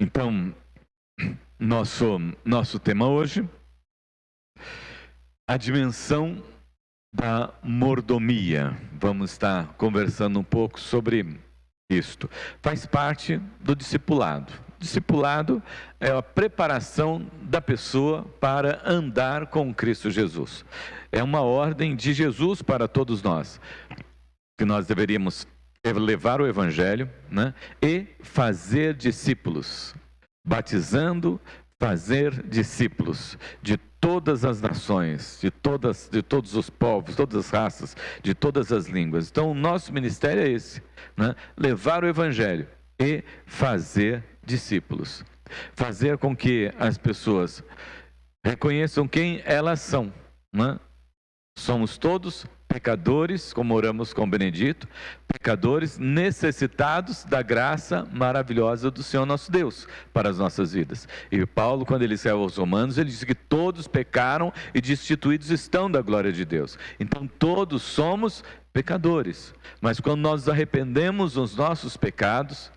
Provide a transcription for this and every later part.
Então, nosso tema hoje, a dimensão da mordomia. Vamos estar conversando um pouco sobre isto. Faz parte do discipulado. Discipulado é a preparação da pessoa para andar com Cristo Jesus. É uma ordem de Jesus para todos nós, que nós deveríamos levar o Evangelho, né, e fazer discípulos, batizando, fazer discípulos de todas as nações, de todos os povos, todas as raças, de todas as línguas. Então, o nosso ministério é esse, né? Levar o Evangelho e fazer discípulos. Fazer com que as pessoas reconheçam quem elas são, né? Somos todos pecadores, como oramos com Benedito, pecadores necessitados da graça maravilhosa do Senhor nosso Deus para as nossas vidas. E Paulo, quando ele escreve aos Romanos, ele diz que todos pecaram e destituídos estão da glória de Deus. Então todos somos pecadores, mas quando nós nos arrependemos dos nossos pecados,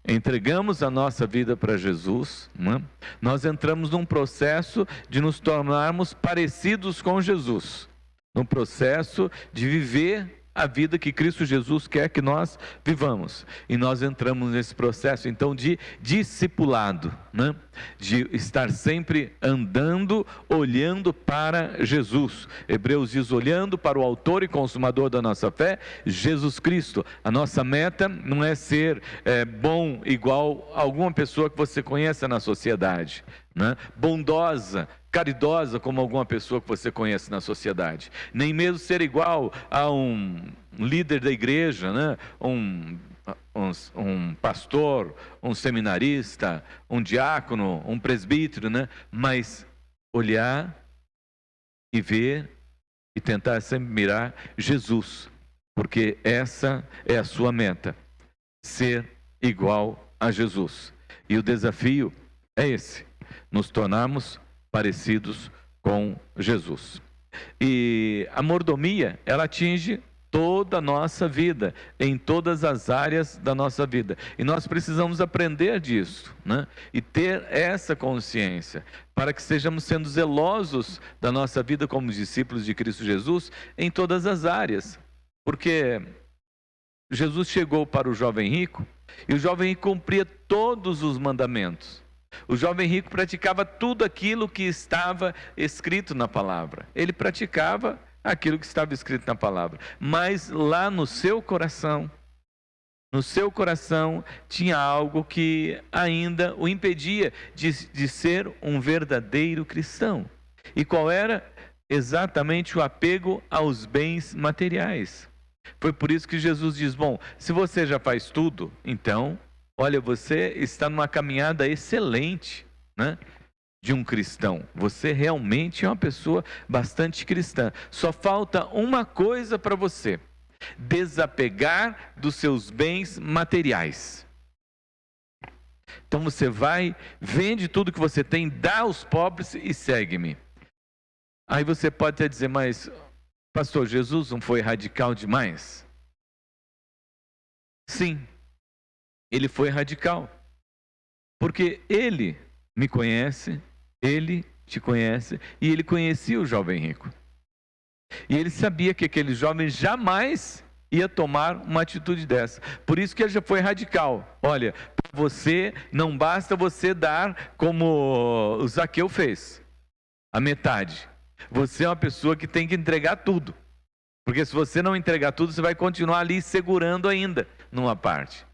entregamos a nossa vida para Jesus, né? Nós entramos num processo de nos tornarmos parecidos com Jesus, num processo de viver a vida que Cristo Jesus quer que nós vivamos. E nós entramos nesse processo, então, de discipulado, né? De estar sempre andando, olhando para Jesus. Hebreus diz, olhando para o autor e consumador da nossa fé, Jesus Cristo. A nossa meta não é ser bom igual a alguma pessoa que você conheça na sociedade, né? Bondosa, caridosa como alguma pessoa que você conhece na sociedade, nem mesmo ser igual a um líder da igreja, né? Um pastor, um seminarista, um diácono, um presbítero, né? Mas olhar e ver e tentar sempre mirar Jesus, porque essa é a sua meta, ser igual a Jesus. E o desafio é esse, nos tornarmos parecidos com Jesus. E a mordomia, ela atinge toda a nossa vida, em todas as áreas da nossa vida. E nós precisamos aprender disso, né? E ter essa consciência, para que estejamos sendo zelosos da nossa vida como discípulos de Cristo Jesus, em todas as áreas. Porque Jesus chegou para o jovem rico, e o jovem rico cumpria todos os mandamentos. O jovem rico praticava tudo aquilo que estava escrito na palavra. Ele praticava aquilo que estava escrito na palavra. Mas lá no seu coração tinha algo que ainda o impedia de ser um verdadeiro cristão. E qual era? Exatamente o apego aos bens materiais. Foi por isso que Jesus diz, bom, se você já faz tudo, então, olha, você está numa caminhada excelente, né, de um cristão. Você realmente é uma pessoa bastante cristã. Só falta uma coisa para você: desapegar dos seus bens materiais. Então você vai, vende tudo que você tem, dá aos pobres e segue-me. Aí você pode até dizer, mas pastor, Jesus não foi radical demais? Sim, ele foi radical, porque ele me conhece, ele te conhece, e ele conhecia o jovem rico. E ele sabia que aquele jovem jamais ia tomar uma atitude dessa. Por isso que ele já foi radical. Olha, para você não basta você dar como o Zaqueu fez, a metade. Você é uma pessoa que tem que entregar tudo. Porque se você não entregar tudo, você vai continuar ali segurando ainda numa parte.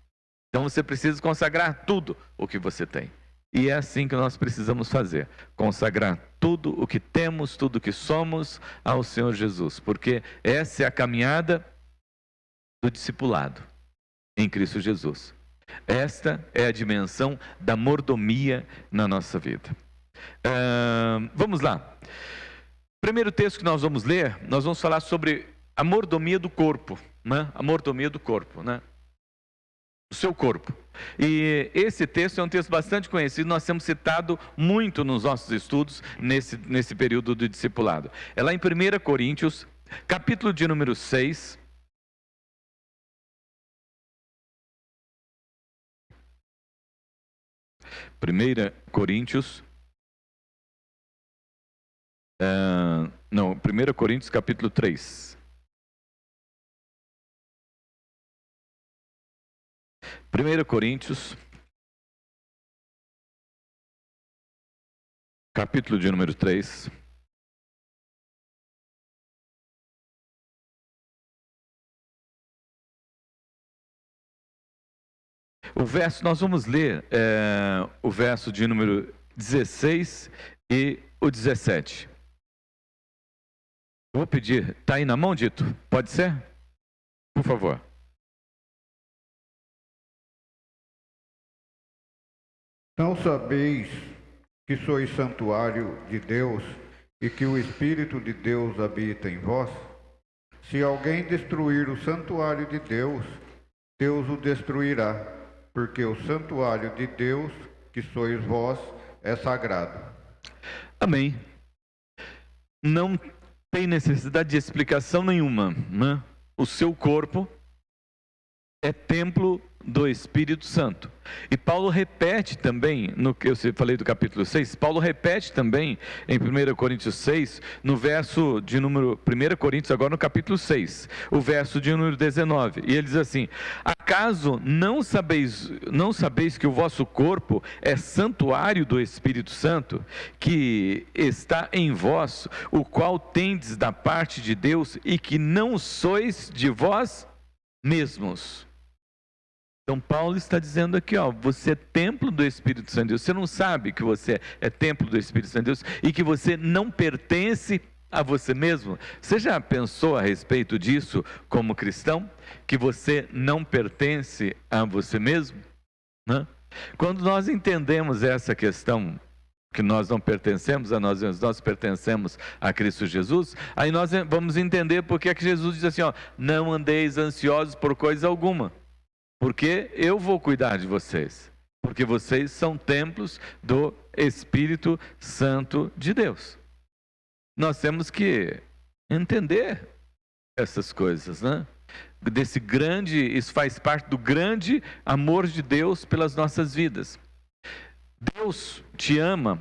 Então você precisa consagrar tudo o que você tem. E é assim que nós precisamos fazer: consagrar tudo o que temos, tudo o que somos ao Senhor Jesus. Porque essa é a caminhada do discipulado em Cristo Jesus. Esta é a dimensão da mordomia na nossa vida. Vamos lá. Primeiro texto que nós vamos ler, nós vamos falar sobre a mordomia do corpo, né? A mordomia do corpo, né? O seu corpo. E esse texto é um texto bastante conhecido, nós temos citado muito nos nossos estudos nesse período do discipulado. É lá em 1 Coríntios, capítulo de número 6. 1 Coríntios, 1 Coríntios capítulo 3. 1 Coríntios, capítulo de número 3. O verso, nós vamos ler o verso de número 16 e o 17. Eu vou pedir, está aí na mão, Dito? Pode ser? Por favor. Não sabeis que sois santuário de Deus e que o Espírito de Deus habita em vós? Se alguém destruir o santuário de Deus, Deus o destruirá, porque o santuário de Deus, que sois vós, é sagrado. Amém. Não tem necessidade de explicação nenhuma, né? O seu corpo é templo do Espírito Santo. E Paulo repete também, no que eu falei do capítulo 6, Paulo repete também em 1 Coríntios 6, no verso de número, 1 Coríntios agora no capítulo 6, o verso de número 19, e ele diz assim: acaso não sabeis que o vosso corpo é santuário do Espírito Santo, que está em vós, o qual tendes da parte de Deus, e que não sois de vós mesmos? Então Paulo está dizendo aqui, você é templo do Espírito Santo de Deus. Você não sabe que você é templo do Espírito Santo de Deus e que você não pertence a você mesmo? Você já pensou a respeito disso como cristão? Que você não pertence a você mesmo? Né? Quando nós entendemos essa questão, que nós não pertencemos a nós mesmos, nós pertencemos a Cristo Jesus, aí nós vamos entender porque é que Jesus diz assim, não andeis ansiosos por coisa alguma, porque eu vou cuidar de vocês, porque vocês são templos do Espírito Santo de Deus. Nós temos que entender essas coisas, né? Isso faz parte do grande amor de Deus pelas nossas vidas. Deus te ama,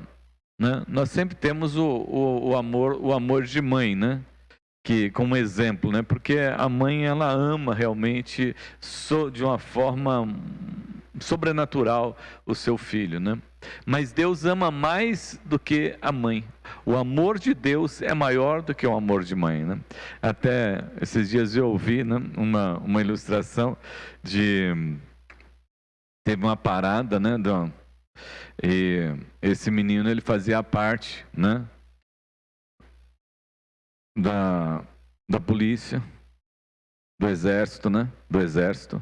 né? Nós sempre temos o amor de mãe, né? Que, como exemplo, né? Porque a mãe, ela ama realmente de uma forma sobrenatural o seu filho, né? Mas Deus ama mais do que a mãe. O amor de Deus é maior do que o amor de mãe, né? Até esses dias eu ouvi, né, uma ilustração teve uma parada, né? E esse menino, ele fazia parte, né? Da polícia, do exército, né? Do exército.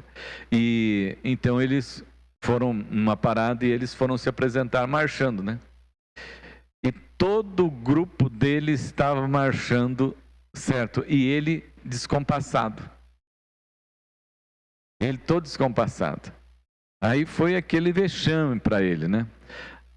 E então eles foram numa parada e eles foram se apresentar marchando, né? E todo o grupo deles estava marchando, certo? E ele descompassado. Ele todo descompassado. Aí foi aquele vexame para ele, né?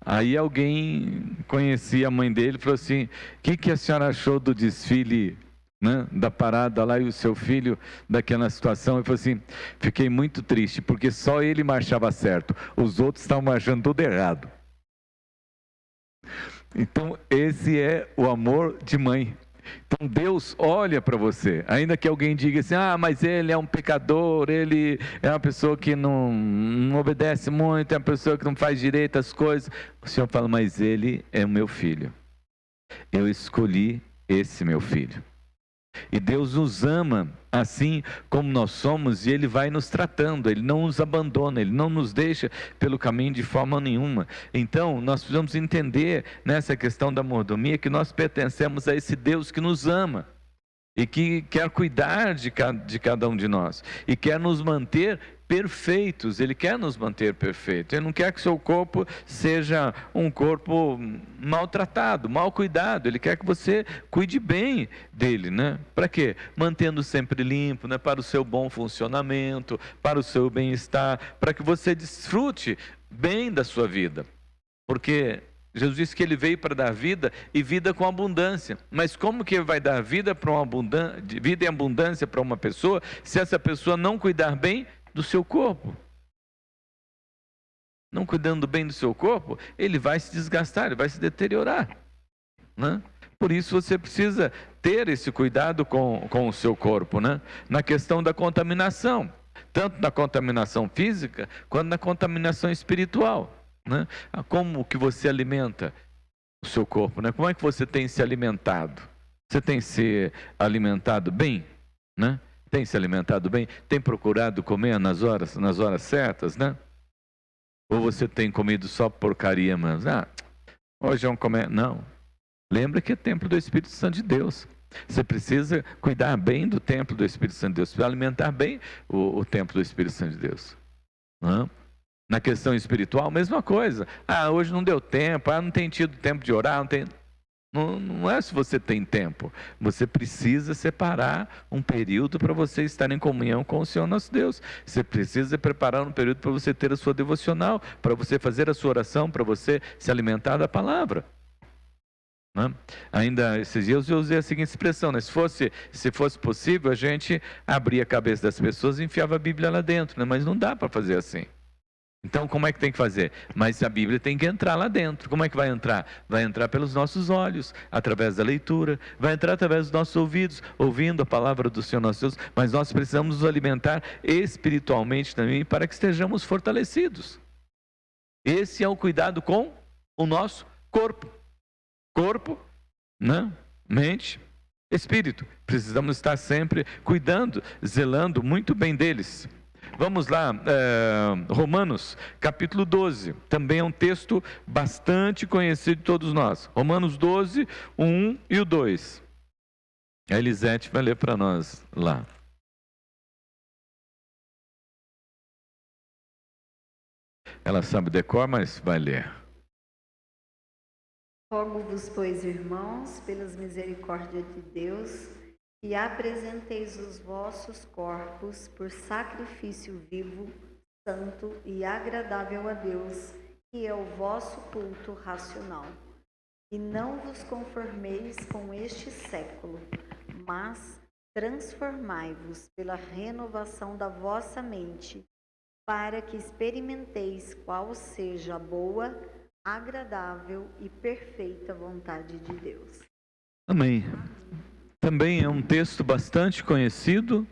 Aí alguém conhecia a mãe dele e falou assim: o que a senhora achou do desfile, né, da parada lá, e o seu filho daquela situação? Ele falou assim: fiquei muito triste, porque só ele marchava certo, os outros estavam marchando tudo errado. Então esse é o amor de mãe. Então Deus olha para você, ainda que alguém diga assim: mas ele é um pecador, ele é uma pessoa que não obedece muito, é uma pessoa que não faz direito as coisas. O Senhor fala: mas ele é o meu filho, eu escolhi esse meu filho. E Deus nos ama assim como nós somos, e Ele vai nos tratando, Ele não nos abandona, Ele não nos deixa pelo caminho de forma nenhuma. Então nós precisamos entender nessa questão da mordomia que nós pertencemos a esse Deus que nos ama e que quer cuidar de cada um de nós e quer nos manter perfeitos. Ele quer nos manter perfeitos. Ele não quer que seu corpo seja um corpo maltratado, mal cuidado. Ele quer que você cuide bem dele, né? Para quê? Mantendo sempre limpo, né? Para o seu bom funcionamento, para o seu bem-estar, para que você desfrute bem da sua vida. Porque Jesus disse que Ele veio para dar vida e vida com abundância. Mas como que Ele vai dar vida vida em abundância para uma pessoa, se essa pessoa não cuidar bem do seu corpo? não cuidando bem do seu corpo, ele vai se desgastar, ele vai se deteriorar, né? Por isso você precisa ter esse cuidado com o seu corpo, né? Na questão da contaminação, tanto na contaminação física, quanto na contaminação espiritual, né? Como que você alimenta o seu corpo, né? Como é que você tem se alimentado? Você tem se alimentado bem, né? Tem se alimentado bem? Tem procurado comer nas horas certas, né? Ou você tem comido só porcaria, mas hoje vamos comer? Não. Lembra que é templo do Espírito Santo de Deus. Você precisa cuidar bem do templo do Espírito Santo de Deus, precisa alimentar bem o templo do Espírito Santo de Deus. Não? Na questão espiritual, mesma coisa. Hoje não deu tempo, não tem tido tempo de orar, não é se você tem tempo. Você precisa separar um período para você estar em comunhão com o Senhor nosso Deus. Você precisa preparar um período para você ter a sua devocional, para você fazer a sua oração, para você se alimentar da palavra. Né? Ainda esses dias eu usei a seguinte expressão, né? Se fosse possível, a gente abria a cabeça das pessoas e enfiava a Bíblia lá dentro, né? Mas não dá para fazer assim. Então como é que tem que fazer? Mas a Bíblia tem que entrar lá dentro. Como é que vai entrar? Vai entrar pelos nossos olhos, através da leitura, vai entrar através dos nossos ouvidos, ouvindo a palavra do Senhor nosso Deus, mas nós precisamos nos alimentar espiritualmente também para que estejamos fortalecidos. Esse é o cuidado com o nosso corpo. Corpo, né? Mente, espírito. Precisamos estar sempre cuidando, zelando muito bem deles. Vamos lá, Romanos, capítulo 12. Também é um texto bastante conhecido de todos nós. Romanos 12, o 1 e o 2. A Elisete vai ler para nós lá. Ela sabe decor, mas vai ler. Rogo-vos, pois, irmãos, pelas misericórdias de Deus, que apresenteis os vossos corpos por sacrifício vivo, santo e agradável a Deus, que é o vosso culto racional. E não vos conformeis com este século, mas transformai-vos pela renovação da vossa mente, para que experimenteis qual seja a boa, agradável e perfeita vontade de Deus. Amém. Também é um texto bastante conhecido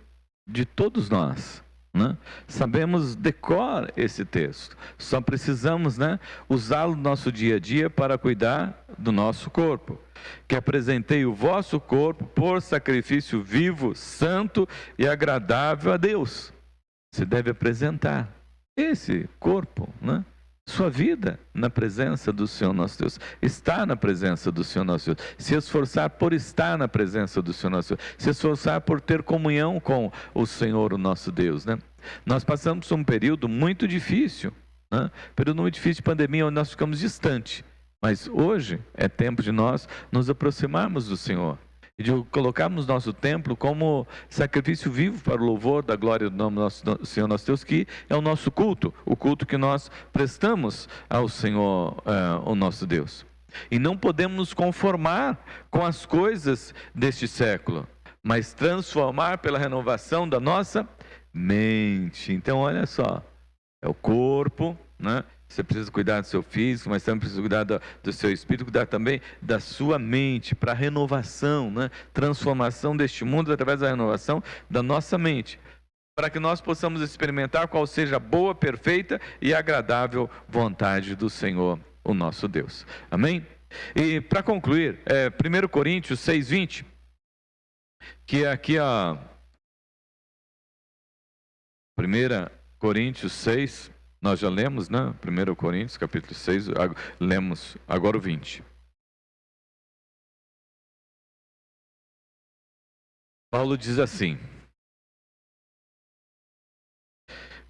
de todos nós, né? Sabemos decor esse texto, só precisamos, né, usá-lo no nosso dia a dia para cuidar do nosso corpo. Que apresentei o vosso corpo por sacrifício vivo, santo e agradável a Deus. Você deve apresentar esse corpo, né? Sua vida na presença do Senhor nosso Deus, estar na presença do Senhor nosso Deus, se esforçar por estar na presença do Senhor nosso Deus, se esforçar por ter comunhão com o Senhor, o nosso Deus, né? Nós passamos por um período muito difícil, né? Período muito difícil de pandemia, onde nós ficamos distantes, mas hoje é tempo de nós nos aproximarmos do Senhor, e de colocarmos nosso templo como sacrifício vivo para o louvor da glória do nome do nosso Senhor nosso Deus, que é o nosso culto, o culto que nós prestamos ao Senhor, o nosso Deus. E não podemos nos conformar com as coisas deste século, mas transformar pela renovação da nossa mente. Então olha só, é o corpo, né? Você precisa cuidar do seu físico, mas também precisa cuidar do seu espírito, cuidar também da sua mente, para a renovação, né? Transformação deste mundo através da renovação da nossa mente, para que nós possamos experimentar qual seja a boa, perfeita e agradável vontade do Senhor, o nosso Deus. Amém? E para concluir, 1 Coríntios 6:20, que é aqui a 1 Coríntios 6, nós já lemos, né? 1 Coríntios, capítulo 6, lemos agora o 20. Paulo diz assim,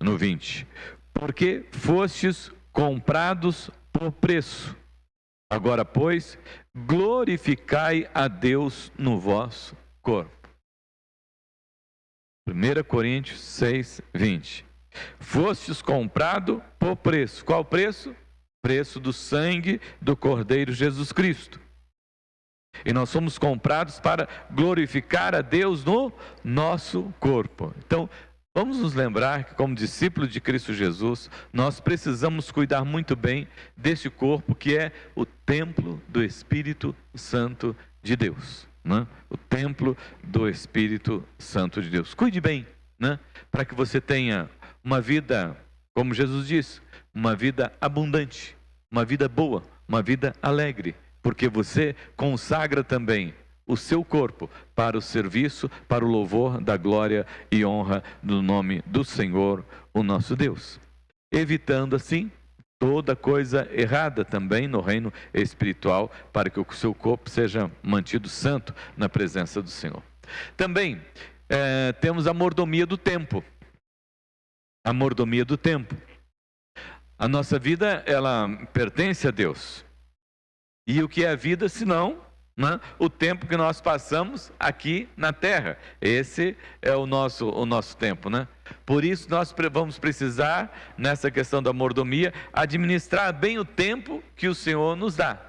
no 20: porque fostes comprados por preço, agora, pois, glorificai a Deus no vosso corpo. 1 Coríntios 6, 20. Fostes comprado por preço. Qual preço? Preço do sangue do Cordeiro Jesus Cristo. E nós somos comprados para glorificar a Deus no nosso corpo. Então, vamos nos lembrar que, como discípulos de Cristo Jesus, nós precisamos cuidar muito bem deste corpo que é o templo do Espírito Santo de Deus, né? O templo do Espírito Santo de Deus. Cuide bem, né? Para que você tenha uma vida, como Jesus disse, uma vida abundante, uma vida boa, uma vida alegre, porque você consagra também o seu corpo para o serviço, para o louvor da glória e honra do nome do Senhor, o nosso Deus. Evitando assim toda coisa errada também no reino espiritual, para que o seu corpo seja mantido santo na presença do Senhor. Também temos a mordomia do tempo. A mordomia do tempo. A nossa vida, ela pertence a Deus. E o que é a vida, senão, né, o tempo que nós passamos aqui na terra? Esse é o nosso tempo, né? Por isso nós vamos precisar, nessa questão da mordomia, administrar bem o tempo que o Senhor nos dá.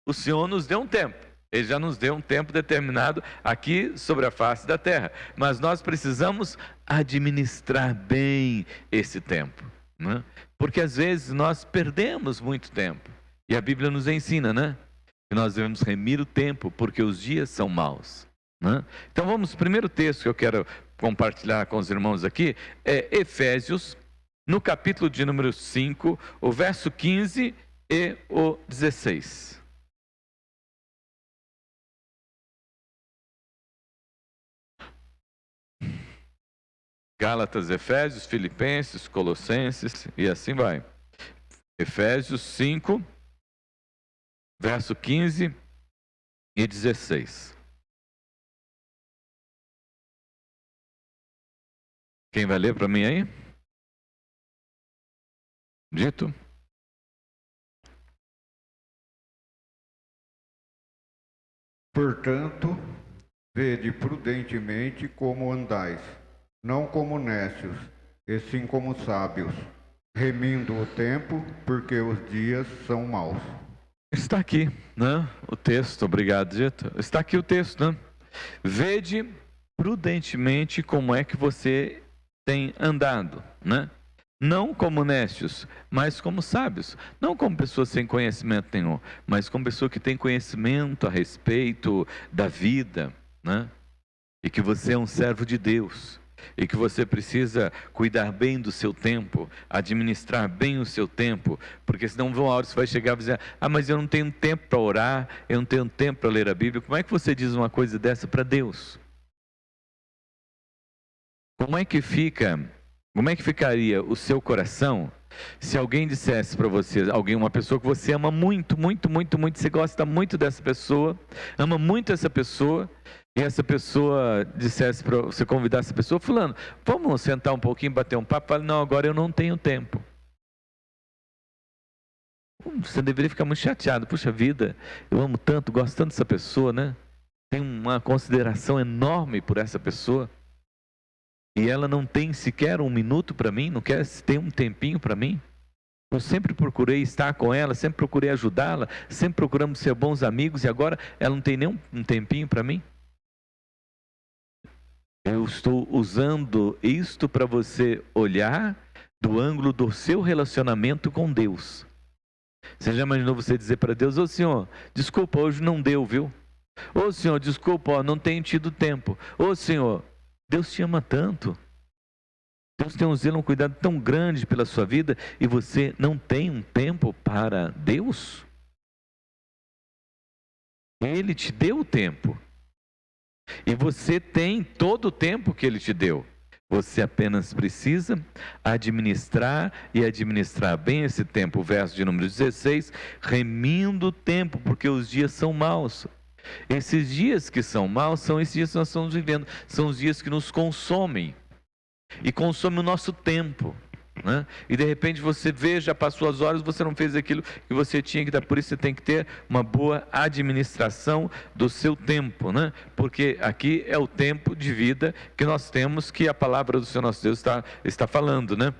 O Senhor nos deu um tempo. Ele já nos deu um tempo determinado aqui sobre a face da terra. Mas nós precisamos administrar bem esse tempo, né? Porque às vezes nós perdemos muito tempo. E a Bíblia nos ensina, né? Que nós devemos remir o tempo, porque os dias são maus, né? Então vamos, o primeiro texto que eu quero compartilhar com os irmãos aqui é Efésios, no capítulo de número 5, o verso 15 e o 16. Gálatas, Efésios, Filipenses, Colossenses e assim vai. Efésios 5, verso 15 e 16. Quem vai ler para mim aí? Dito? Portanto, vede prudentemente como andais, não como nécios, e sim como sábios, remindo o tempo, porque os dias são maus. Está aqui, né? O texto, obrigado, Dito. Está aqui o texto, né? Vede prudentemente como é que você tem andado, né? Não como nécios, mas como sábios. Não como pessoas sem conhecimento nenhum, mas como pessoa que tem conhecimento a respeito da vida, né? E que você é um servo de Deus. E que você precisa cuidar bem do seu tempo, administrar bem o seu tempo, porque senão uma hora você vai chegar e dizer: ah, mas eu não tenho tempo para orar, eu não tenho tempo para ler a Bíblia. Como é que você diz uma coisa dessa para Deus? Como é que ficaria o seu coração se alguém dissesse para você, uma pessoa que você ama muito, muito, muito, muito, você gosta muito dessa pessoa, ama muito essa pessoa, e essa pessoa dissesse para você, convidar essa pessoa: fulano, vamos sentar um pouquinho, bater um papo? Fala: não, agora eu não tenho tempo. Você deveria ficar muito chateado. Puxa vida, eu amo tanto, gosto tanto dessa pessoa, né? Tenho uma consideração enorme por essa pessoa, e ela não tem sequer um minuto para mim, não quer ter um tempinho para mim. Eu sempre procurei estar com ela, sempre procurei ajudá-la, sempre procuramos ser bons amigos, e agora ela não tem nem um tempinho para mim. Eu estou usando isto para você olhar do ângulo do seu relacionamento com Deus. Você já imaginou você dizer para Deus: ô Senhor, desculpa, hoje não deu, viu? Ô Senhor, desculpa, não tenho tido tempo. Ô Senhor, Deus te ama tanto. Deus tem um zelo, um cuidado tão grande pela sua vida, e você não tem um tempo para Deus? Ele te deu o tempo. E você tem todo o tempo que Ele te deu. Você apenas precisa administrar e administrar bem esse tempo. O verso de número 16, remindo o tempo, porque os dias são maus. Esses dias que são maus são esses dias que nós estamos vivendo. São os dias que nos consomem. E consomem o nosso tempo, né? E de repente você vê, já passou as horas, você não fez aquilo que você tinha que dar. Por isso você tem que ter uma boa administração do seu tempo, né? Porque aqui é o tempo de vida que nós temos, que a palavra do Senhor nosso Deus está falando, né?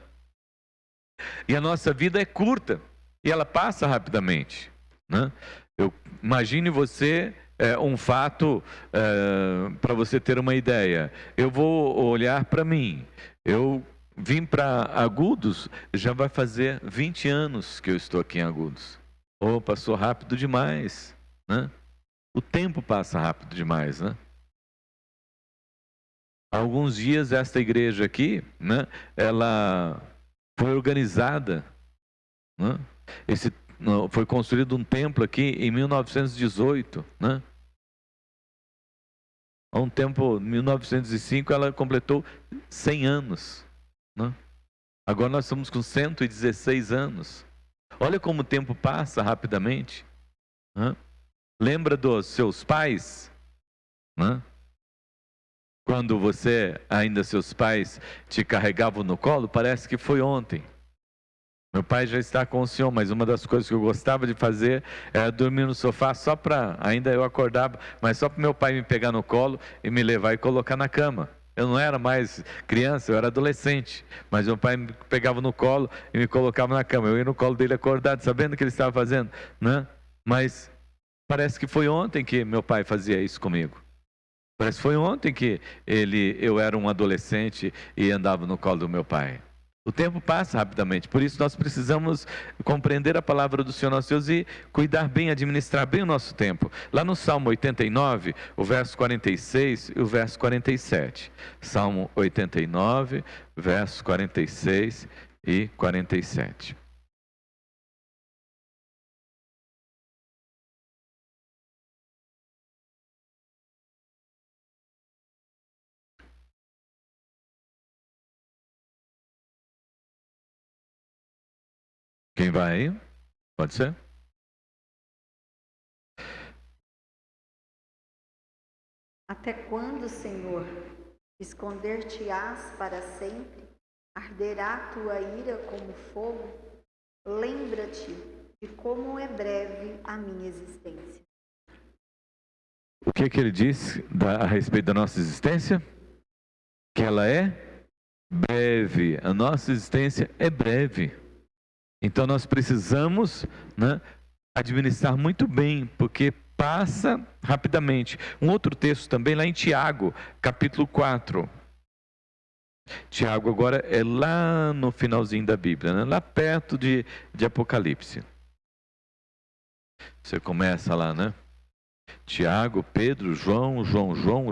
E a nossa vida é curta e ela passa rapidamente, né? Imagine você um fato para você ter uma ideia. Eu vou olhar para mim. Eu vim para Agudos, já vai fazer 20 anos que eu estou aqui em Agudos. Oh, passou rápido demais, né? O tempo passa rápido demais, né? Há alguns dias esta igreja aqui, né? Ela foi organizada, né? Foi construído um templo aqui em 1918, né? Há um tempo, em 1905, ela completou 100 anos, né? Agora nós estamos com 116 anos. Olha como o tempo passa rapidamente, né? Lembra dos seus pais, né? Quando seus pais te carregavam no colo, parece que foi ontem. Meu pai já está com o senhor, mas uma das coisas que eu gostava de fazer era dormir no sofá só para, ainda eu acordava, mas só para meu pai me pegar no colo e me levar e colocar na cama. Eu não era mais criança, eu era adolescente, mas meu pai me pegava no colo e me colocava na cama. Eu ia no colo dele acordado, sabendo o que ele estava fazendo, né? Mas parece que foi ontem que meu pai fazia isso comigo. Parece que foi ontem que eu era um adolescente e andava no colo do meu pai. O tempo passa rapidamente, por isso nós precisamos compreender a palavra do Senhor nosso Deus e cuidar bem, administrar bem o nosso tempo. Lá no Salmo 89, o verso 46 e o verso 47. Salmo 89, verso 46 e 47. Quem vai aí? Pode ser? Até quando, Senhor, esconder-te-ás para sempre? Arderá a tua ira como fogo? Lembra-te de como é breve a minha existência. O que ele diz a respeito da nossa existência? Que ela é breve. A nossa existência é breve. Então nós precisamos, né, administrar muito bem, porque passa rapidamente. Um outro texto também lá em Tiago, capítulo 4. Tiago agora é lá no finalzinho da Bíblia, né? Lá perto de Apocalipse. Você começa lá, né? Tiago, Pedro, João,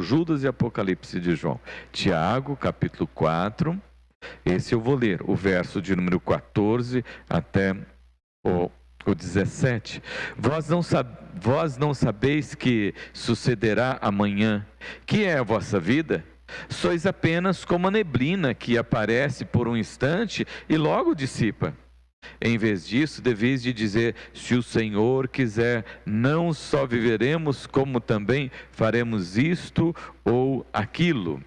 Judas e Apocalipse de João. Tiago, capítulo 4. Esse eu vou ler, o verso de número 14 até o 17. Vós não sabeis que sucederá amanhã, que é a vossa vida? Sois apenas como a neblina que aparece por um instante e logo dissipa. Em vez disso, deveis de dizer: se o Senhor quiser, não só viveremos, como também faremos isto ou aquilo.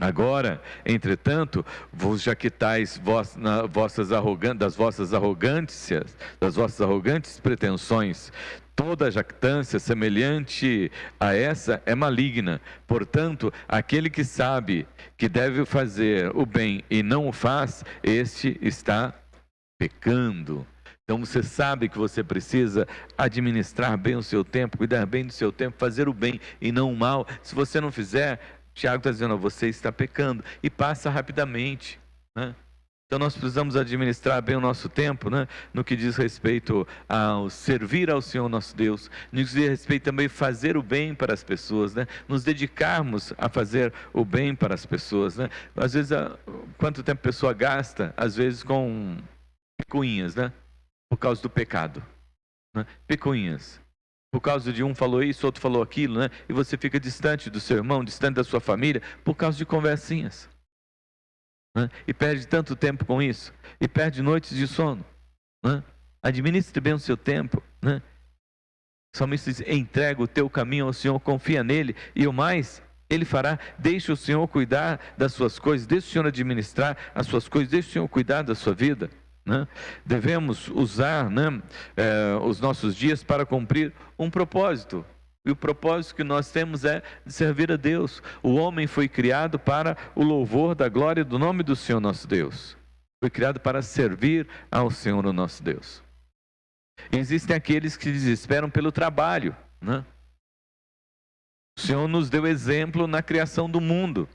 Agora, entretanto, vos jactais das vossas arrogantes pretensões. Toda jactância semelhante a essa é maligna. Portanto, aquele que sabe que deve fazer o bem e não o faz, este está pecando. Então você sabe que você precisa administrar bem o seu tempo, cuidar bem do seu tempo, fazer o bem e não o mal. Se você não fizer, Tiago está dizendo, você está pecando, e passa rapidamente, né? Então nós precisamos administrar bem o nosso tempo, né? No que diz respeito ao servir ao Senhor nosso Deus, no que diz respeito também a fazer o bem para as pessoas, né? Nos dedicarmos a fazer o bem para as pessoas, né? Às vezes, quanto tempo a pessoa gasta, às vezes com picuinhas, né? Por causa do pecado, né? Picuinhas. Por causa de um falou isso, outro falou aquilo, né? E você fica distante do seu irmão, distante da sua família, por causa de conversinhas, né? E perde tanto tempo com isso, e perde noites de sono, né? Administre bem o seu tempo, né? O salmista diz: entrega o teu caminho ao Senhor, confia nele, e o mais Ele fará. Deixe o Senhor cuidar das suas coisas, deixe o Senhor administrar as suas coisas, deixe o Senhor cuidar da sua vida, né? Devemos usar, né, os nossos dias para cumprir um propósito. E o propósito que nós temos é de servir a Deus. O homem foi criado para o louvor da glória do nome do Senhor nosso Deus. Foi criado para servir ao Senhor o nosso Deus. Existem aqueles que desesperam pelo trabalho, né? O Senhor nos deu exemplo na criação do mundo.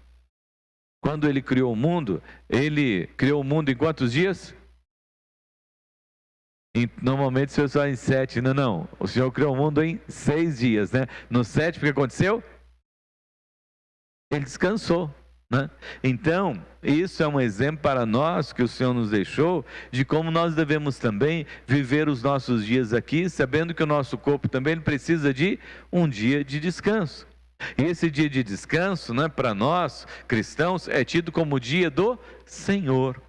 Quando Ele criou o mundo em quantos dias? Normalmente o Senhor só em 7, não. O Senhor criou o mundo em 6 dias, né? No 7, o que aconteceu? Ele descansou, né? Então, isso é um exemplo para nós que o Senhor nos deixou, de como nós devemos também viver os nossos dias aqui, sabendo que o nosso corpo também precisa de um dia de descanso. E esse dia de descanso, né, para nós cristãos, é tido como o dia do Senhor.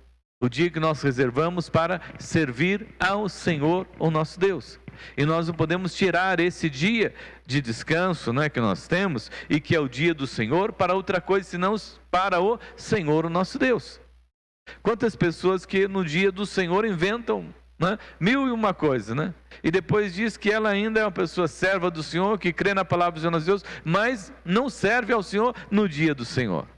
O dia que nós reservamos para servir ao Senhor, o nosso Deus. E nós não podemos tirar esse dia de descanso, né, que nós temos, e que é o dia do Senhor, para outra coisa, senão para o Senhor, o nosso Deus. Quantas pessoas que no dia do Senhor inventam, né, 1001 coisa, né? E depois diz que ela ainda é uma pessoa serva do Senhor, que crê na palavra do Senhor nosso Deus, mas não serve ao Senhor no dia do Senhor.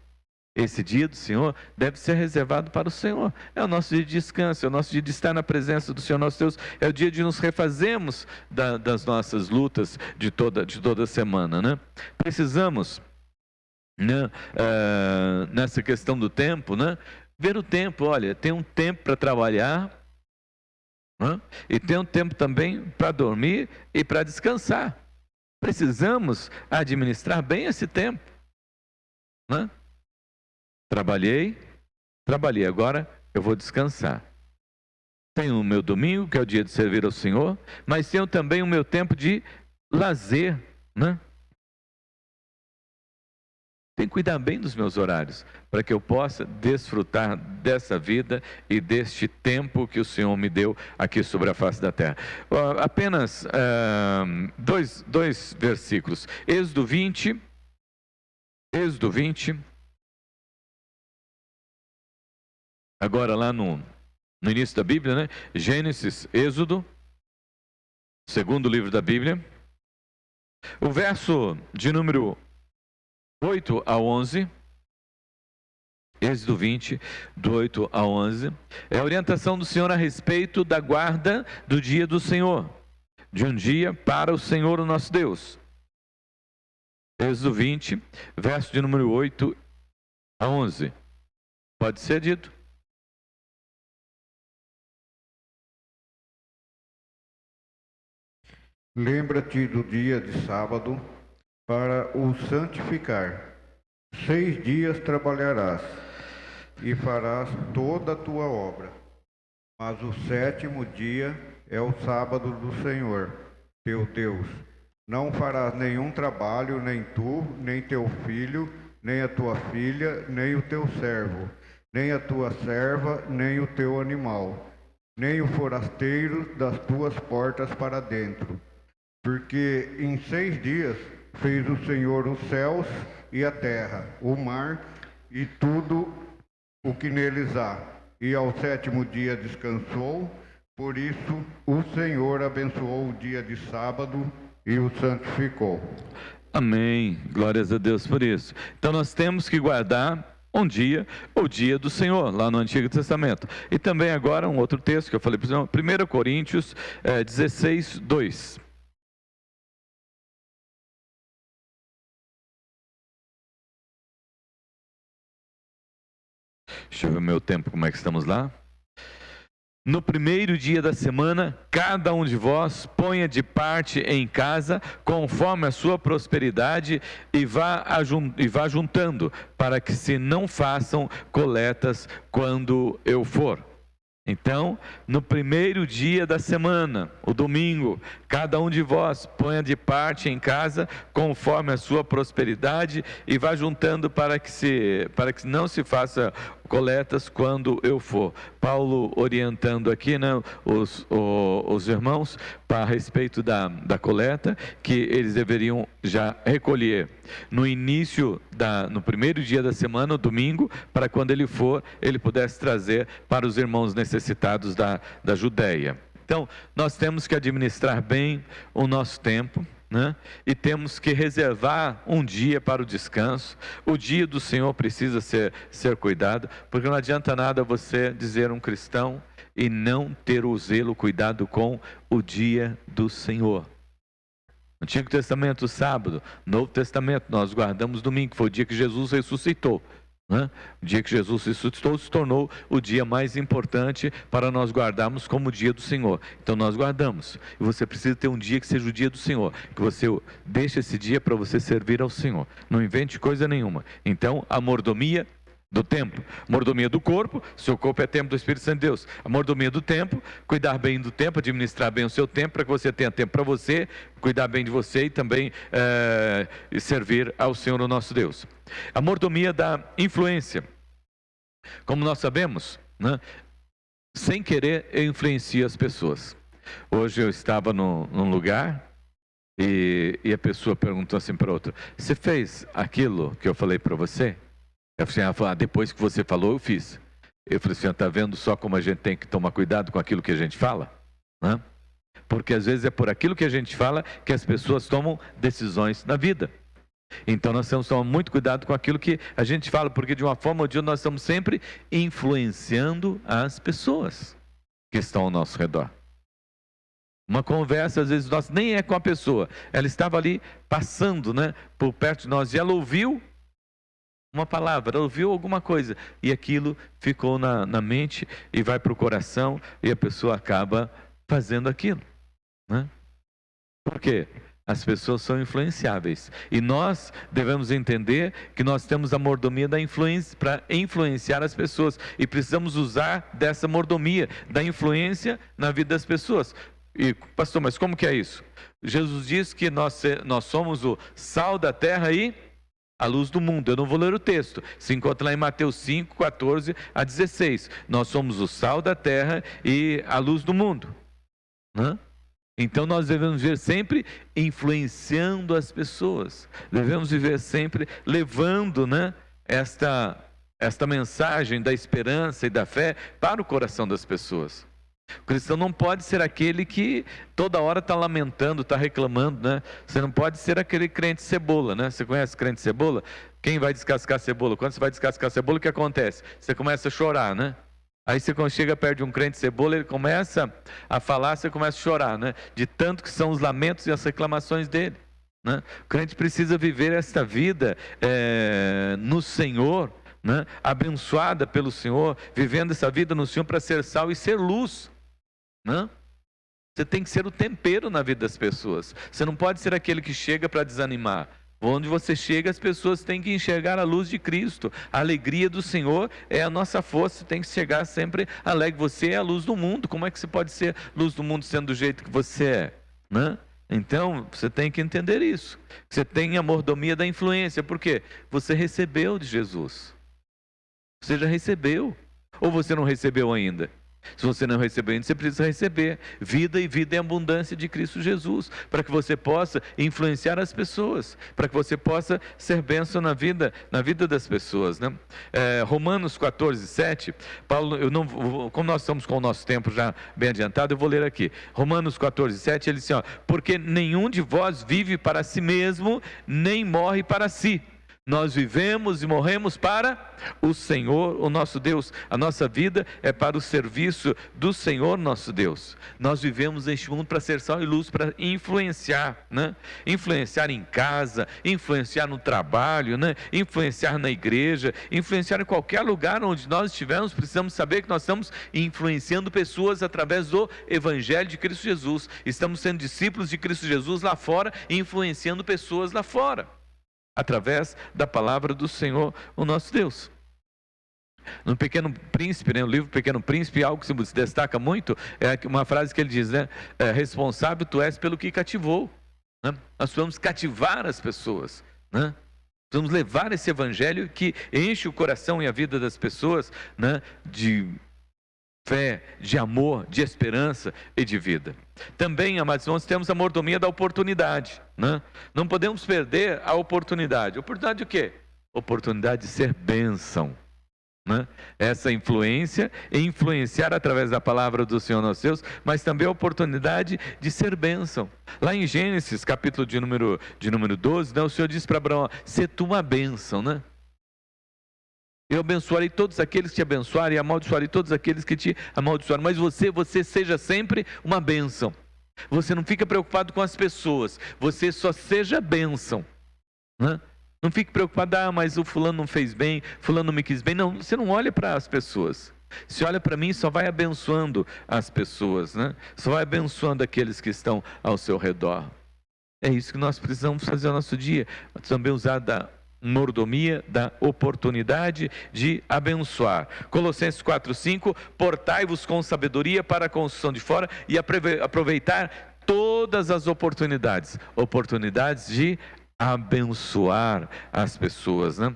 Esse dia do Senhor deve ser reservado para o Senhor. É o nosso dia de descanso, é o nosso dia de estar na presença do Senhor nosso Deus. É o dia de nos refazermos das nossas lutas de toda semana, né? Precisamos, né, nessa questão do tempo, né, ver o tempo. Olha, tem um tempo para trabalhar, né, e tem um tempo também para dormir e para descansar. Precisamos administrar bem esse tempo, né? Trabalhei, agora eu vou descansar. Tenho o meu domingo, que é o dia de servir ao Senhor, mas tenho também o meu tempo de lazer, né? Tenho que cuidar bem dos meus horários, para que eu possa desfrutar dessa vida e deste tempo que o Senhor me deu aqui sobre a face da terra. Apenas dois versículos. Êxodo 20. Agora lá no início da Bíblia, né? Gênesis, Êxodo, segundo livro da Bíblia. O verso de número 8 a 11, Êxodo 20, do 8 a 11, é a orientação do Senhor a respeito da guarda do dia do Senhor, de um dia para o Senhor, o nosso Deus. Êxodo 20, verso de número 8 a 11. Pode ser dito? Lembra-te do dia de sábado para o santificar. 6 dias trabalharás e farás toda a tua obra. Mas o 7º dia é o sábado do Senhor, teu Deus. Não farás nenhum trabalho, nem tu, nem teu filho, nem a tua filha, nem o teu servo, nem a tua serva, nem o teu animal, nem o forasteiro das tuas portas para dentro. Porque em 6 dias fez o Senhor os céus e a terra, o mar e tudo o que neles há. E ao 7º dia descansou. Por isso o Senhor abençoou o dia de sábado e o santificou. Amém. Glórias a Deus por isso. Então nós temos que guardar um dia, o dia do Senhor, lá no Antigo Testamento. E também agora um outro texto que eu falei para o 1 Coríntios 16, 2. Deixa eu ver o meu tempo, como é que estamos lá. No primeiro dia da semana, cada um de vós ponha de parte em casa, conforme a sua prosperidade, e vá juntando, para que se não façam coletas quando eu for. Então, no primeiro dia da semana, o domingo, cada um de vós ponha de parte em casa, conforme a sua prosperidade, e vá juntando para que não se faça coletas quando eu for. Paulo orientando aqui, né, os irmãos a respeito da coleta, que eles deveriam já recolher no primeiro dia da semana, o domingo, para quando ele for, ele pudesse trazer para os irmãos necessitados da Judéia. Então, nós temos que administrar bem o nosso tempo, né? E temos que reservar um dia para o descanso. O dia do Senhor precisa ser cuidado, porque não adianta nada você dizer um cristão e não ter o zelo, cuidado com o dia do Senhor. Antigo Testamento, sábado. Novo Testamento, nós guardamos domingo, que foi o dia que Jesus ressuscitou. Né? O dia que Jesus ressuscitou se tornou o dia mais importante para nós guardarmos como o dia do Senhor. Então nós guardamos. E você precisa ter um dia que seja o dia do Senhor, que você deixe esse dia para você servir ao Senhor. Não invente coisa nenhuma. Então a mordomia do tempo, mordomia do corpo, seu corpo é templo do Espírito Santo de Deus. A mordomia do tempo, cuidar bem do tempo, administrar bem o seu tempo, para que você tenha tempo para você, cuidar bem de você e também servir ao Senhor, o nosso Deus. A mordomia da influência, como nós sabemos, né, sem querer eu influencio as pessoas. Hoje eu estava num lugar e a pessoa perguntou assim para outra: você fez aquilo que eu falei para você? Eu falei, depois que você falou, eu fiz. Eu falei assim, está vendo só como a gente tem que tomar cuidado com aquilo que a gente fala? Né? Porque às vezes é por aquilo que a gente fala que as pessoas tomam decisões na vida. Então nós temos que tomar muito cuidado com aquilo que a gente fala, porque de uma forma ou de outra nós estamos sempre influenciando as pessoas que estão ao nosso redor. Uma conversa, às vezes, nossa, nem é com a pessoa. Ela estava ali passando, né, por perto de nós e ela ouviu uma palavra, ela ouviu alguma coisa e aquilo ficou na mente e vai para o coração e a pessoa acaba fazendo aquilo, né? Por quê? As pessoas são influenciáveis e nós devemos entender que nós temos a mordomia da influência para influenciar as pessoas e precisamos usar dessa mordomia, da influência na vida das pessoas. E pastor, mas como que é isso? Jesus diz que nós somos o sal da terra e a luz do mundo. Eu não vou ler o texto, se encontra lá em Mateus 5, 14 a 16. Nós somos o sal da terra e a luz do mundo, né? Então nós devemos viver sempre influenciando as pessoas, devemos viver sempre levando, né, esta mensagem da esperança e da fé para o coração das pessoas. O cristão não pode ser aquele que toda hora está lamentando, está reclamando, né? Você não pode ser aquele crente cebola, né? Você conhece crente cebola? Quem vai descascar cebola? Quando você vai descascar cebola, o que acontece? Você começa a chorar, né? Aí você quando chega perto de um crente cebola, ele começa a falar, você começa a chorar, né? De tanto que são os lamentos e as reclamações dele, né? O crente precisa viver esta vida no Senhor, né? Abençoada pelo Senhor, vivendo essa vida no Senhor para ser sal e ser luz. Não? Você tem que ser o tempero na vida das pessoas. Você não pode ser aquele que chega para desanimar. Onde você chega, as pessoas têm que enxergar a luz de Cristo. A alegria do Senhor é a nossa força. Você tem que chegar sempre alegre. Você é a luz do mundo. Como é que você pode ser luz do mundo sendo do jeito que você é? Né? Então, você tem que entender isso. Você tem a mordomia da influência. Por quê? Você recebeu de Jesus. Você já recebeu. Ou você não recebeu ainda? Se você não recebeu ainda, você precisa receber vida e vida em abundância de Cristo Jesus, para que você possa influenciar as pessoas, para que você possa ser bênção na vida das pessoas, né? Romanos 14, 7, Paulo, como nós estamos com o nosso tempo já bem adiantado, eu vou ler aqui. Romanos 14, 7, ele diz assim, porque nenhum de vós vive para si mesmo, nem morre para si. Nós vivemos e morremos para o Senhor, o nosso Deus. A nossa vida é para o serviço do Senhor, nosso Deus. Nós vivemos neste mundo para ser sal e luz, para influenciar, né? Influenciar em casa, influenciar no trabalho, né? Influenciar na igreja, influenciar em qualquer lugar onde nós estivermos. Precisamos saber que nós estamos influenciando pessoas através do Evangelho de Cristo Jesus. Estamos sendo discípulos de Cristo Jesus lá fora, influenciando pessoas lá fora, através da palavra do Senhor, o nosso Deus. No Pequeno Príncipe, né, o livro Pequeno Príncipe, algo que se destaca muito, é uma frase que ele diz, né? Responsável tu és pelo que cativou, né? Nós precisamos cativar as pessoas, né? Precisamos levar esse evangelho que enche o coração e a vida das pessoas, né, de fé, de amor, de esperança e de vida. Também, amados irmãos, temos a mordomia da oportunidade, né? Não podemos perder a oportunidade. Oportunidade de quê? Oportunidade de ser bênção, né? Essa influência, influenciar através da palavra do Senhor nosso Deus, mas também a oportunidade de ser bênção. Lá em Gênesis, capítulo de número 12, né, o Senhor diz para Abraão, se tu uma bênção, né? Eu abençoarei todos aqueles que te abençoarem e amaldiçoarei todos aqueles que te amaldiçoarem. Mas você seja sempre uma bênção. Você não fica preocupado com as pessoas, você só seja bênção, né? Não fique preocupado, mas o fulano não fez bem, fulano não me quis bem. Não, você não olha para as pessoas. Se olha para mim, só vai abençoando as pessoas, né? Só vai abençoando aqueles que estão ao seu redor. É isso que nós precisamos fazer no nosso dia. Também usar da mordomia, da oportunidade de abençoar. Colossenses 4:5, portai-vos com sabedoria para a construção de fora e aproveitar todas as oportunidades de abençoar as pessoas, né?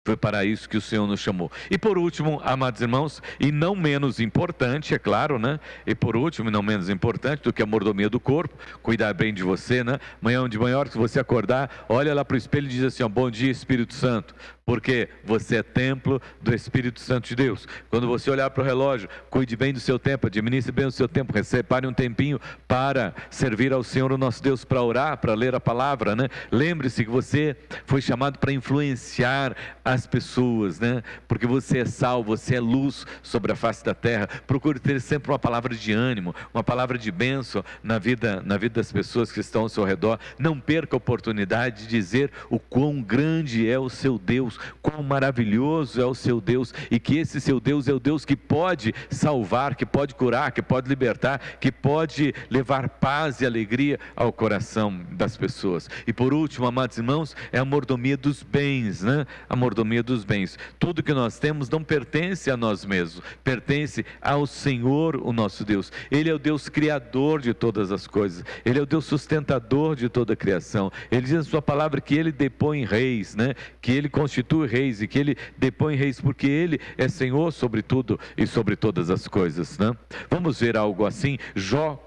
Foi para isso que o Senhor nos chamou. E por último, amados irmãos, e não menos importante, é claro, né? E por último, e não menos importante do que a mordomia do corpo, cuidar bem de você, né? Amanhã de manhã, que você acordar, olha lá para o espelho e diz assim, ó, bom dia, Espírito Santo. Porque você é templo do Espírito Santo de Deus. Quando você olhar para o relógio, cuide bem do seu tempo, administre bem o seu tempo, separe um tempinho para servir ao Senhor, o nosso Deus, para orar, para ler a palavra, né? Lembre-se que você foi chamado para influenciar as pessoas, né? Porque você é sal, você é luz sobre a face da terra. Procure ter sempre uma palavra de ânimo, uma palavra de bênção na vida das pessoas que estão ao seu redor. Não perca a oportunidade de dizer o quão grande é o seu Deus, quão maravilhoso é o seu Deus, e que esse seu Deus é o Deus que pode salvar, que pode curar, que pode libertar, que pode levar paz e alegria ao coração das pessoas. E por último, amados irmãos, é a mordomia dos bens, né? A mordomia dos bens. Tudo que nós temos não pertence a nós mesmos, pertence ao Senhor, o nosso Deus. Ele é o Deus criador de todas as coisas, Ele é o Deus sustentador de toda a criação. Ele diz na sua palavra que Ele depõe reis, né? Que Ele constitui reis e que Ele depõe reis, porque Ele é Senhor sobre tudo e sobre todas as coisas, né? Vamos ver algo assim, Jó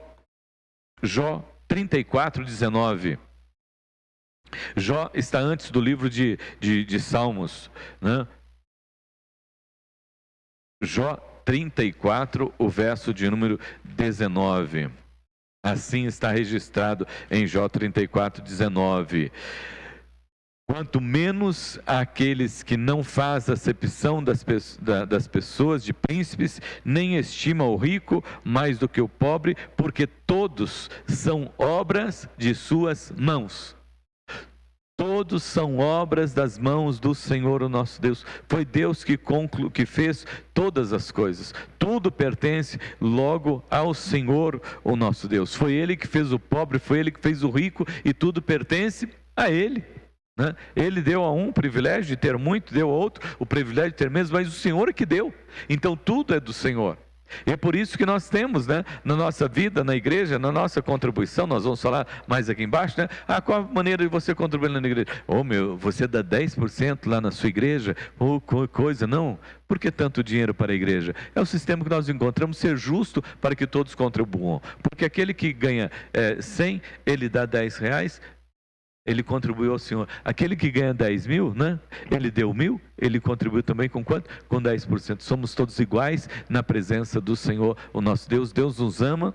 34:19. Jó está antes do livro de Salmos, né? Jó 34, o verso de número 19. Assim está registrado em Jó 34:19. Quanto menos aqueles que não fazem acepção das pessoas, de príncipes, nem estima o rico mais do que o pobre, porque todos são obras de suas mãos. Todos são obras das mãos do Senhor, o nosso Deus. Foi Deus que fez todas as coisas. Tudo pertence logo ao Senhor, o nosso Deus. Foi Ele que fez o pobre, foi Ele que fez o rico, e tudo pertence a Ele, né? Ele deu a um o privilégio de ter muito, deu a outro o privilégio de ter menos, mas o Senhor é que deu. Então tudo é do Senhor. E é por isso que nós temos, né, na nossa vida, na igreja, na nossa contribuição, nós vamos falar mais aqui embaixo, né? Qual a maneira de você contribuir na igreja? Você dá 10% lá na sua igreja? Coisa, não. Por que tanto dinheiro para a igreja? É o sistema que nós encontramos ser justo para que todos contribuam. Porque aquele que ganha 100, ele dá 10 reais, ele contribuiu ao Senhor. Aquele que ganha 10 mil, né? Ele deu 1.000, ele contribuiu também com quanto? Com 10%. Somos todos iguais na presença do Senhor, o nosso Deus. Deus nos ama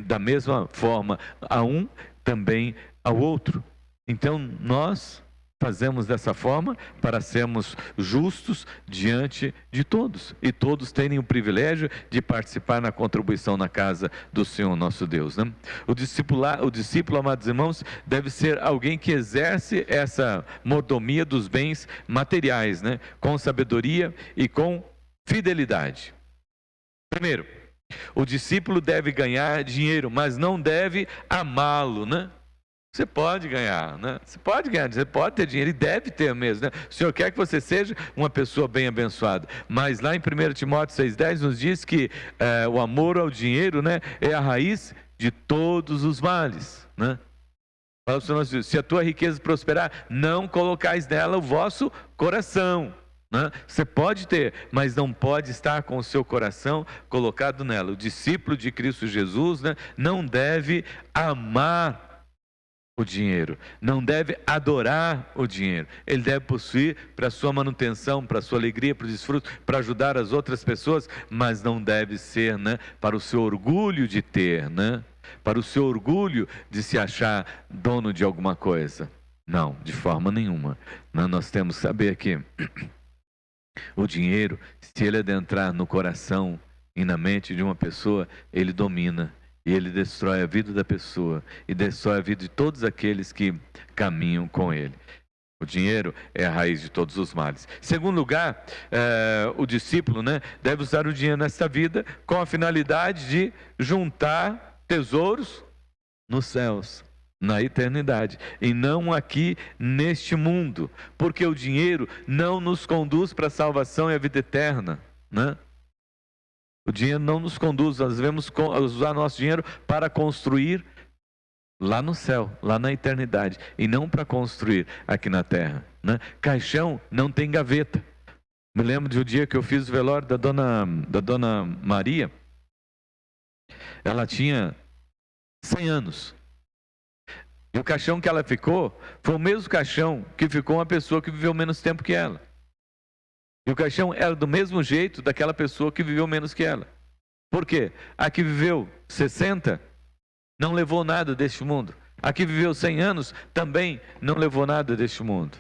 da mesma forma a um, também ao outro. Então nós fazemos dessa forma para sermos justos diante de todos, e todos terem o privilégio de participar na contribuição na casa do Senhor nosso Deus, né? O discípulo, amados irmãos, deve ser alguém que exerce essa mordomia dos bens materiais, né? Com sabedoria e com fidelidade. Primeiro, o discípulo deve ganhar dinheiro, mas não deve amá-lo, né? Você pode ganhar, né? Você pode ter dinheiro, e deve ter mesmo, né? O Senhor quer que você seja uma pessoa bem abençoada. Mas lá em 1 Timóteo 6,10 nos diz que o amor ao dinheiro, né, é a raiz de todos os males, né? Se a tua riqueza prosperar, não colocais nela o vosso coração, né? Você pode ter, mas não pode estar com o seu coração colocado nela. O discípulo de Cristo Jesus, né, não deve amar o dinheiro, não deve adorar o dinheiro. Ele deve possuir para sua manutenção, para sua alegria, para o desfruto, para ajudar as outras pessoas, mas não deve ser, né, para o seu orgulho de ter, né, para o seu orgulho de se achar dono de alguma coisa. Não, de forma nenhuma. Nós temos que saber que o dinheiro, se ele adentrar no coração e na mente de uma pessoa, ele domina. E ele destrói a vida da pessoa e destrói a vida de todos aqueles que caminham com ele. O dinheiro é a raiz de todos os males. Segundo lugar, o discípulo, deve usar o dinheiro nesta vida com a finalidade de juntar tesouros nos céus, na eternidade, e não aqui neste mundo, porque o dinheiro não nos conduz para a salvação e a vida eterna, O dinheiro não nos conduz, nós devemos usar nosso dinheiro para construir lá no céu, lá na eternidade, e não para construir aqui na terra. Caixão não tem gaveta. Me lembro de um dia que eu fiz o velório da dona Maria. Ela tinha 100 anos. E o caixão que ela ficou foi o mesmo caixão que ficou uma pessoa que viveu menos tempo que ela. E o caixão era do mesmo jeito daquela pessoa que viveu menos que ela. Por quê? A que viveu 60 não levou nada deste mundo. A que viveu 100 anos também não levou nada deste mundo.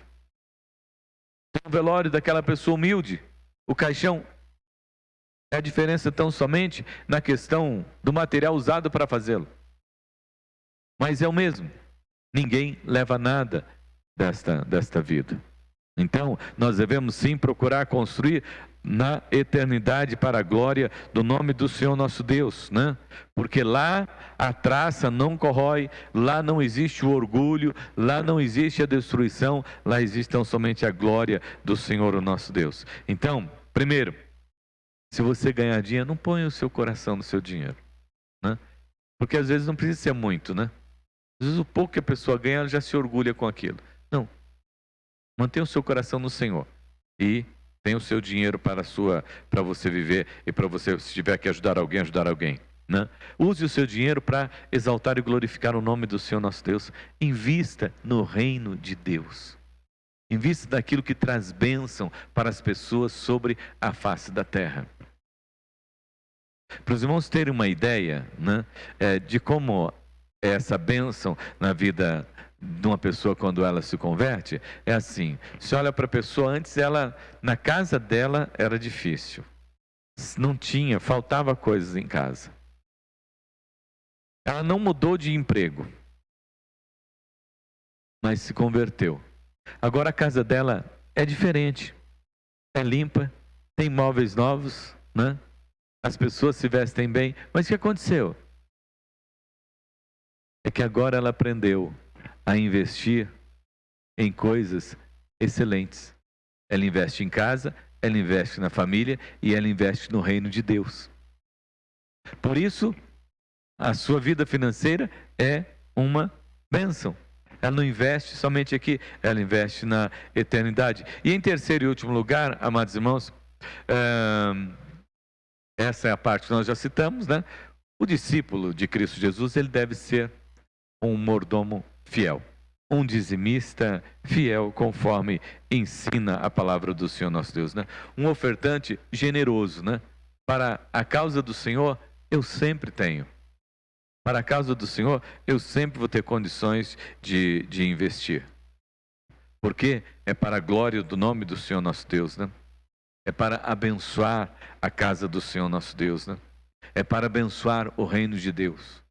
Tem o velório daquela pessoa humilde. O caixão é a diferença tão somente na questão do material usado para fazê-lo. Mas é o mesmo. Ninguém leva nada desta vida. Então, nós devemos sim procurar construir na eternidade para a glória do nome do Senhor nosso Deus, Porque lá a traça não corrói, lá não existe o orgulho, lá não existe a destruição, lá existe tão somente a glória do Senhor o nosso Deus. Então, primeiro, se você ganhar dinheiro, não ponha o seu coração no seu dinheiro, Porque às vezes não precisa ser muito, Às vezes o pouco que a pessoa ganha, ela já se orgulha com aquilo. Não. Mantenha o seu coração no Senhor e tenha o seu dinheiro para você viver e para você, se tiver que ajudar alguém, Use o seu dinheiro para exaltar e glorificar o nome do Senhor nosso Deus. Invista no reino de Deus. Invista naquilo que traz bênção para as pessoas sobre a face da terra. Para os irmãos terem uma ideia, de como é essa bênção na vida de uma pessoa quando ela se converte, é assim: você olha para a pessoa, antes na casa dela era difícil, não tinha, faltava coisas em casa, ela não mudou de emprego, mas se converteu. Agora a casa dela é diferente, é limpa, tem móveis novos, as pessoas se vestem bem, mas o que aconteceu? É que agora ela aprendeu a investir em coisas excelentes. Ela investe em casa, ela investe na família e ela investe no reino de Deus. Por isso, a sua vida financeira é uma bênção. Ela não investe somente aqui, ela investe na eternidade. E em terceiro e último lugar, amados irmãos, essa é a parte que nós já citamos, O discípulo de Cristo Jesus, ele deve ser um mordomo fiel, um dizimista fiel, conforme ensina a palavra do Senhor nosso Deus, Um ofertante generoso, Para a causa do Senhor, eu sempre tenho. Para a causa do Senhor, eu sempre vou ter condições de investir. Porque é para a glória do nome do Senhor nosso Deus, É para abençoar a casa do Senhor nosso Deus, É para abençoar o reino de Deus.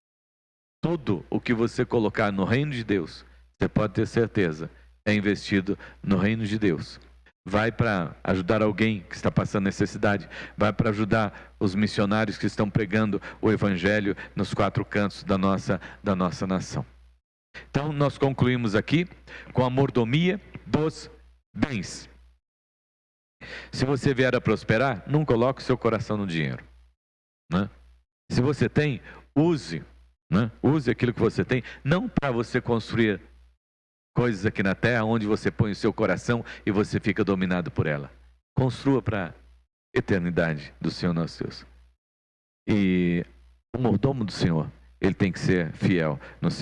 Tudo o que você colocar no reino de Deus, você pode ter certeza, é investido no reino de Deus. Vai para ajudar alguém que está passando necessidade, vai para ajudar os missionários que estão pregando o evangelho nos 4 cantos da nossa nação. Então, nós concluímos aqui com a mordomia dos bens. Se você vier a prosperar, não coloque o seu coração no dinheiro, Se você tem, use. Use aquilo que você tem, não para você construir coisas aqui na terra, onde você põe o seu coração e você fica dominado por ela. Construa para a eternidade do Senhor nosso Deus. E o mordomo do Senhor, ele tem que ser fiel nos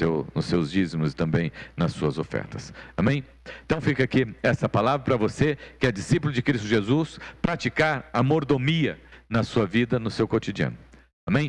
seus dízimos e também nas suas ofertas. Amém? Então fica aqui essa palavra para você que é discípulo de Cristo Jesus, praticar a mordomia na sua vida, no seu cotidiano. Amém?